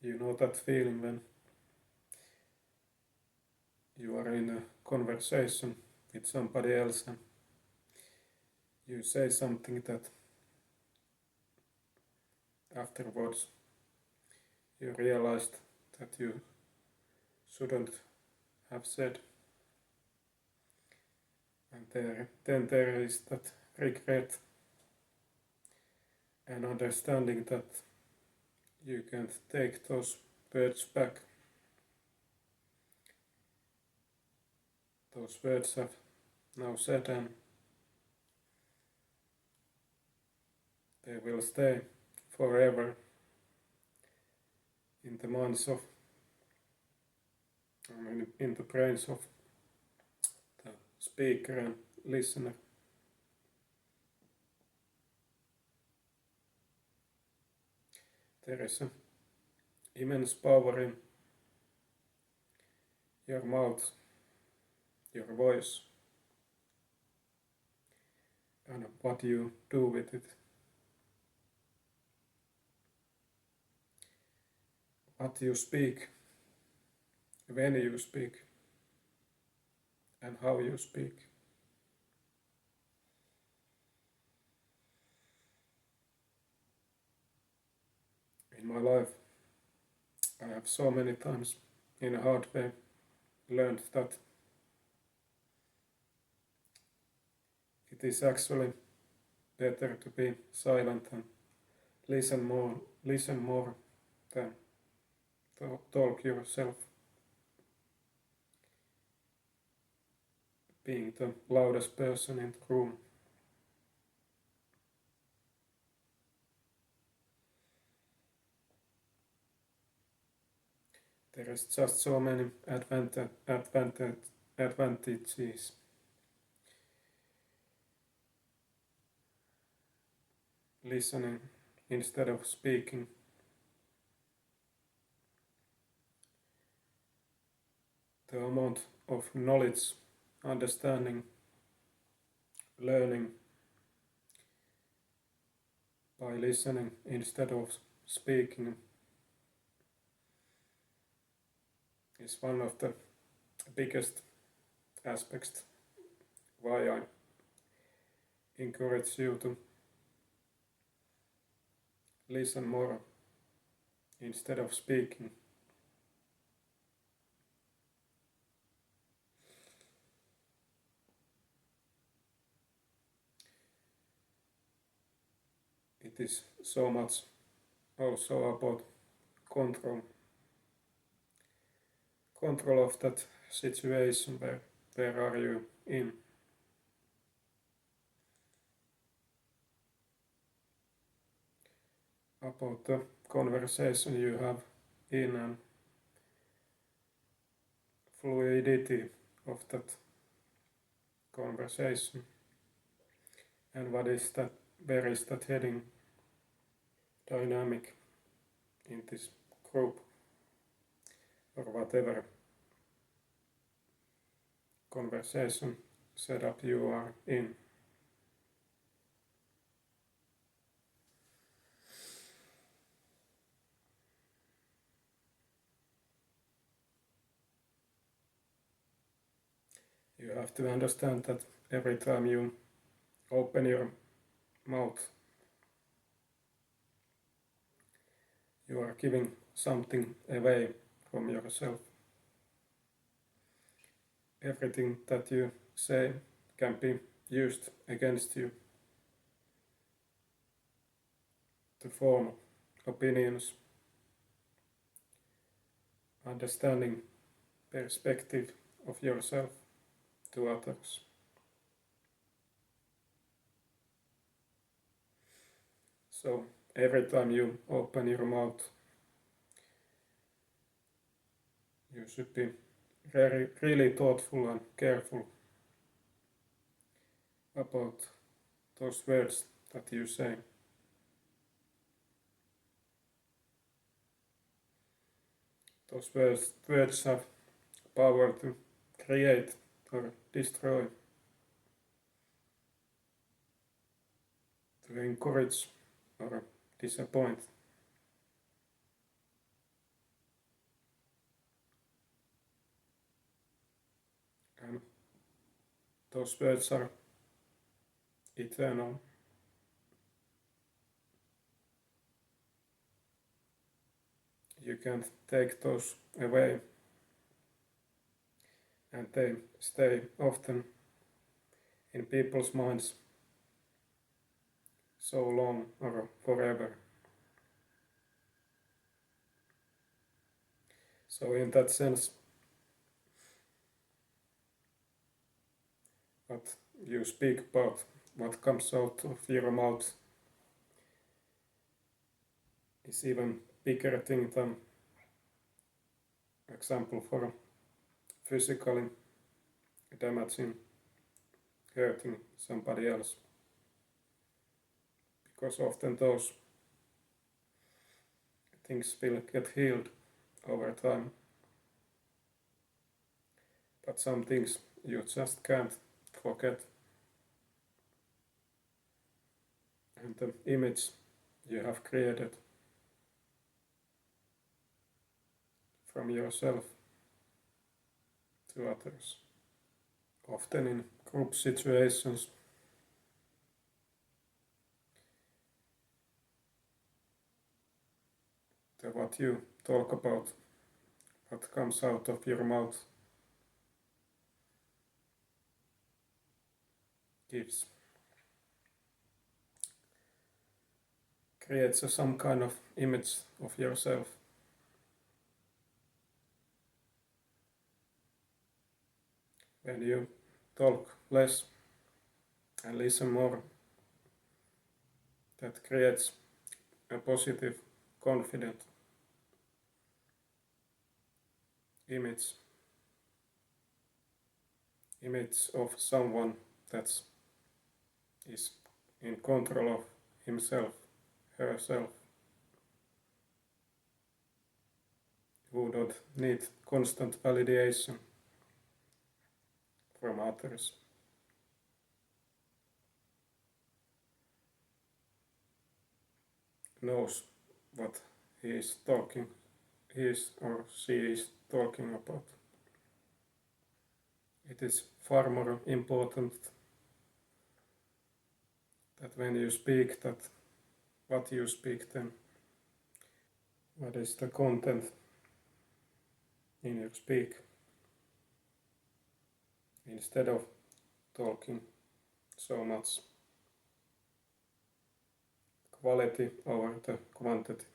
You know that feeling when you are in a conversation with somebody else and you say something that afterwards you realized that you shouldn't have said. And then there is that regret and understanding that you can't take those words back. Those words have now said and they will stay forever in the minds of, in the brains of the speaker and listener. There is an immense power in your mouth, your voice, and what you do with it. What you speak, when you speak, and how you speak. In my life, I have so many times in a hard way learned that it is actually better to be silent and listen more than talk yourself. Being the loudest person in the room. There is just so many advantages. Listening instead of speaking. The amount of knowledge, understanding, learning by listening instead of speaking is one of the biggest aspects why I encourage you to listen more instead of speaking. It is so much also about control of that situation, where are you in. About the conversation you have in and fluidity of that conversation and where is that heading dynamic in this group or whatever conversation setup you are in. You have to understand that every time you open your mouth, you are giving something away from yourself. Everything that you say can be used against you to form opinions, understanding, perspective of yourself to others. So every time you open your mouth, you should be really thoughtful and careful about those words that you say. Those words have power to create or destroy, to encourage or disappoint. Those words are eternal. You can't take those away, and they stay often in people's minds so long or forever. So in that sense, what you speak about, what comes out of your mouth, is even bigger thing than example for physically damaging, hurting somebody else. Because often those things will get healed over time. But some things you just can't forget. And the image you have created from yourself to others. Often in group situations, what you talk about, what comes out of your mouth, creates some kind of image of yourself. When you talk less and listen more, that creates a positive, confident image of someone that is in control of himself, herself, who don't need constant validation from others. Knows what he or she is talking about. It is far more important that when you speak, that what you speak then, what is the content in your speak, instead of talking so much. Quality over the quantity.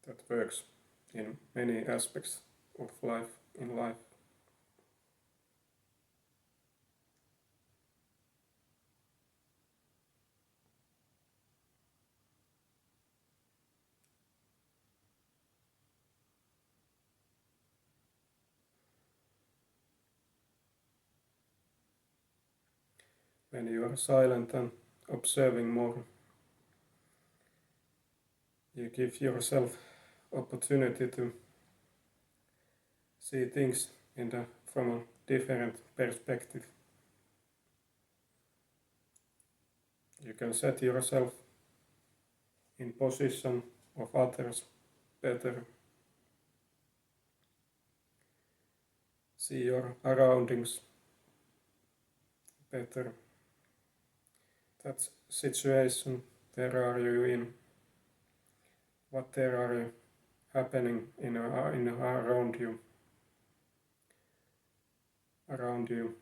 That works in many aspects of life, in life. When you are silent and observing more, you give yourself opportunity to see things from a different perspective. You can set yourself in position of others better. See your surroundings better. That situation, where are you in? What there are happening in around you? Around you.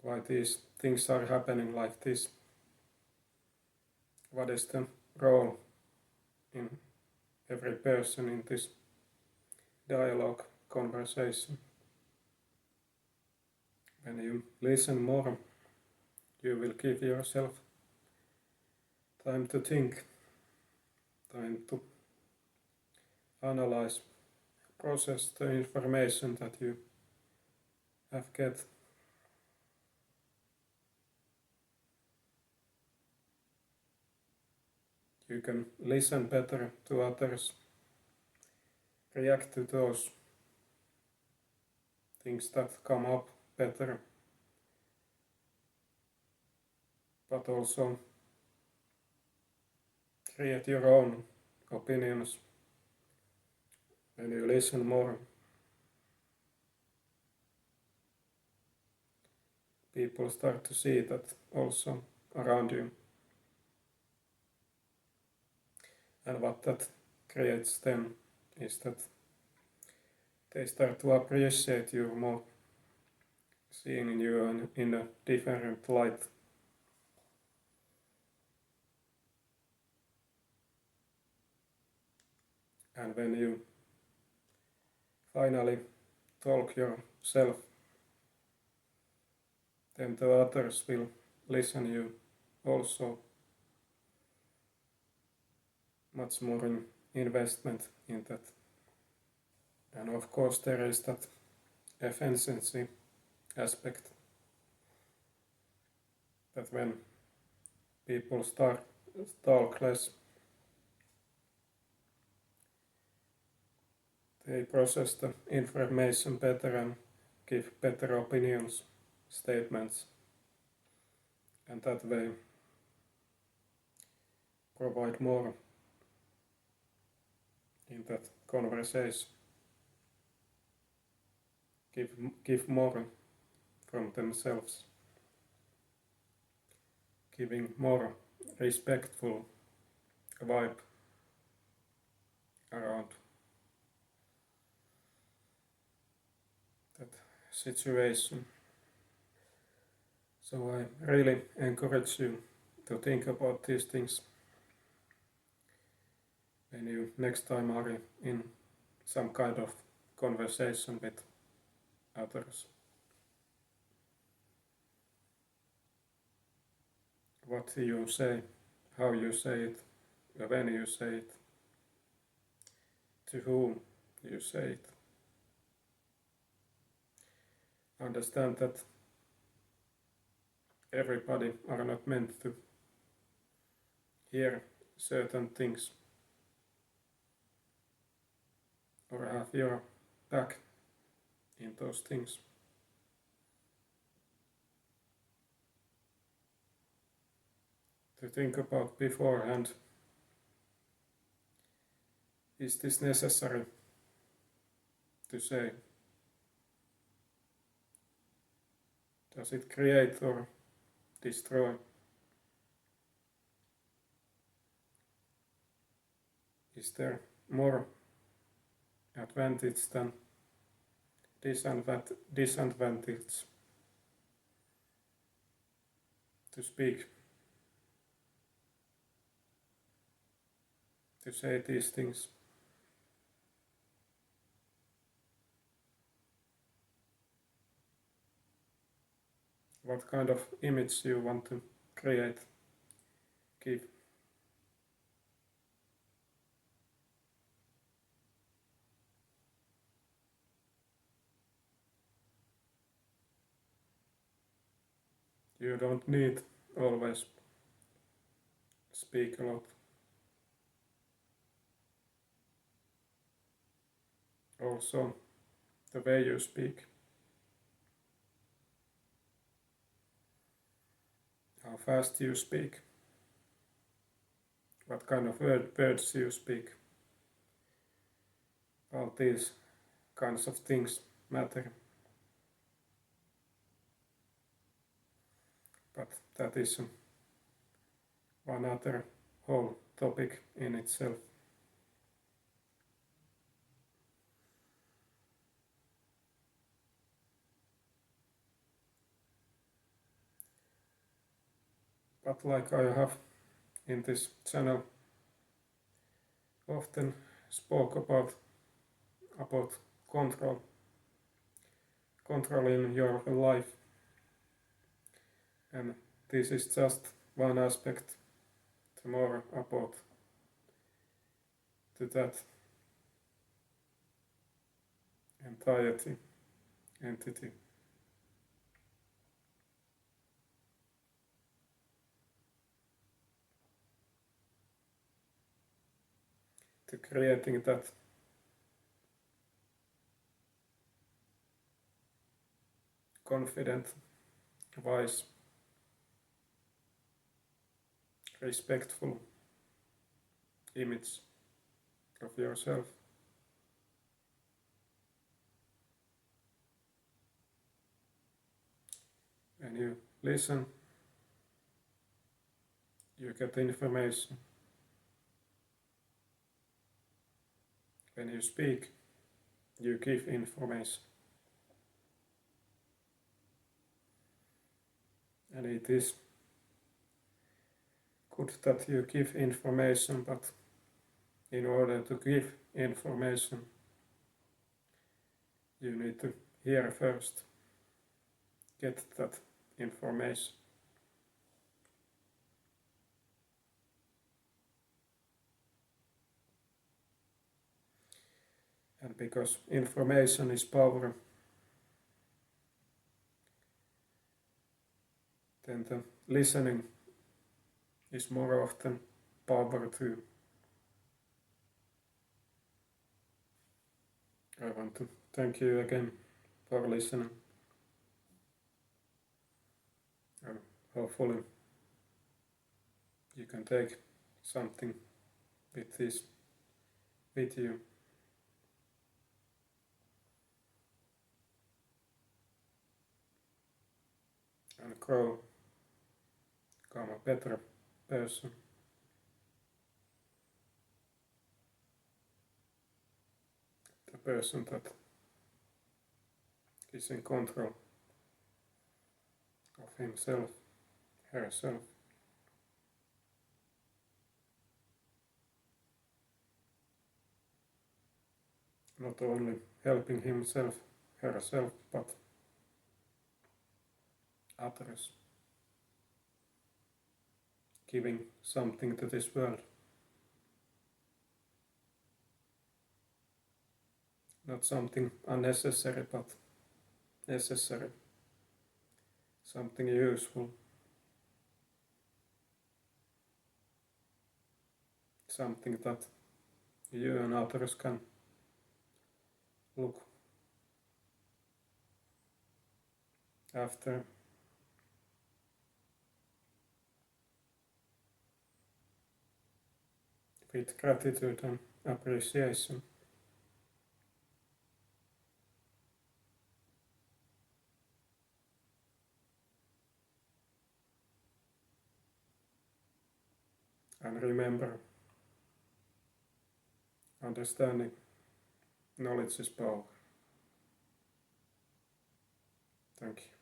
Why these things are happening like this? What is the role in every person in this dialogue, conversation? When you listen more, you will give yourself time to think, time to analyze, process the information that you have get. You can listen better to others, react to those things that come up better, but also create your own opinions. When you listen more, people start to see that also around you. And what that creates then is that they start to appreciate you more, seeing you in a different light. And when you finally talk yourself, then the others will listen you also much more in investment in that. And of course there is that efficiency aspect, that when people start talk less, they process the information better and give better opinions, statements, and that way provide more in that conversation, give more from themselves, giving more respectful vibe around that situation. So I really encourage you to think about these things when you next time are in some kind of conversation with others. What you say, how you say it, when you say it, to whom you say it. Understand that everybody are not meant to hear certain things or have your back in those things. To think about beforehand, is this necessary to say? Does it create or destroy? Is there more advantage than disadvantage to speak, to say these things? What kind of image you want to create, give? You don't need always speak a lot. Also, the way you speak, how fast you speak, what kind of words you speak, all these kinds of things matter. But that is one other whole topic in itself. But like I have in this channel often spoke about controlling your life, and this is just one aspect more about that entity. To creating that confident, wise, respectful image of yourself. When you listen, you get information. When you speak, you give information. And it is good that you give information, but in order to give information, you need to hear first, get that information. And because information is power, then the listening is more often power too. I want to thank you again for listening. And hopefully you can take something with this with you. And grow, become a better person. The person that is in control of himself, herself. Not only helping himself, herself, but others. Giving something to this world. Not something unnecessary, but necessary. Something useful. Something that you and others can look after. With gratitude and appreciation. And remember, understanding, knowledge is power. Thank you.